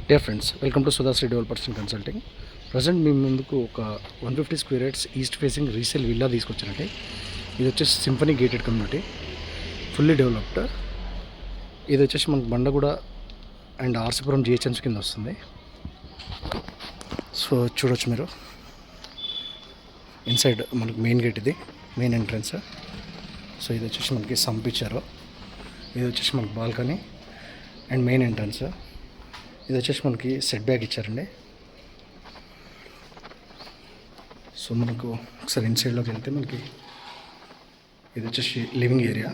Dear friends, welcome to Sudhashree developers and consulting. Present మీ ముందుకు ఒక 150 square yards east facing resale villa తీసుకొచ్చానండి. ఇది వచ్చేసి symphony gated community, fully developed. ఇది వచ్చేసి మనకు బండగూడ అండ్ ఆర్సీపురం జిహెచ్ఎంసీ కింద వస్తుంది. సో చూడొచ్చు మీరు ఇన్సైడ్ మనకు మెయిన్ గేట్, ఇది మెయిన్ ఎంట్రన్స్. సో ఇది వచ్చేసి మనకి సంప్ ఇచ్చారు. ఇది వచ్చేసి మనకు బాల్కనీ అండ్ మెయిన్ ఎంట్రన్స్. ఇది వచ్చేసి మనకి సెట్ బ్యాక్ ఇచ్చారండి. సో మనకు ఒకసారి ఇన్సైడ్లోకి వెళ్తే మనకి ఇది వచ్చేసి లివింగ్ ఏరియా.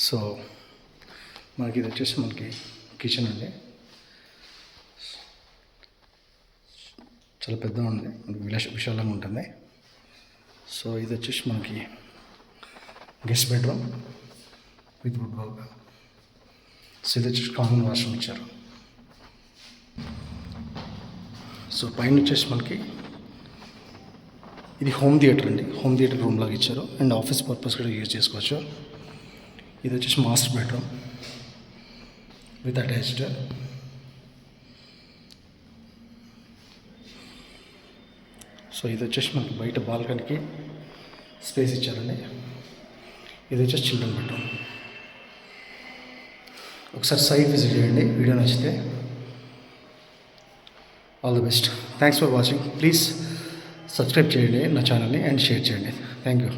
సో మనకి ఇది వచ్చేసి మనకి కిచెన్ అండి. చాలా పెద్దగా ఉంది, మనకి విశాలంగా ఉంటుంది. సో ఇది వచ్చేసి మనకి guest bedroom with wood work. So ఇది వచ్చేసి కామన్ వాష్రూమ్ ఇచ్చారు. సో పైన వచ్చేసి మనకి ఇది హోమ్ థియేటర్ అండి, హోమ్ థియేటర్ రూమ్ లాగా ఇచ్చారు అండ్ ఆఫీస్ పర్పస్ కూడా యూజ్ చేసుకోవచ్చు. ఇది వచ్చేసి master bedroom with attached. So ఇది వచ్చేసి మనకి బయట బాల్కనీకి స్పేస్ ఇచ్చారండి. ఇది వచ్చేసి చిల్డ్రన్ బెడ్రూమ్. ఒకసారి సైట్ విజిట్ చేయండి. వీడియో నచ్చితే all the best. Thanks for watching. Please subscribe చేయండి నా ఛానల్ని అండ్ షేర్ చేయండి. Thank you.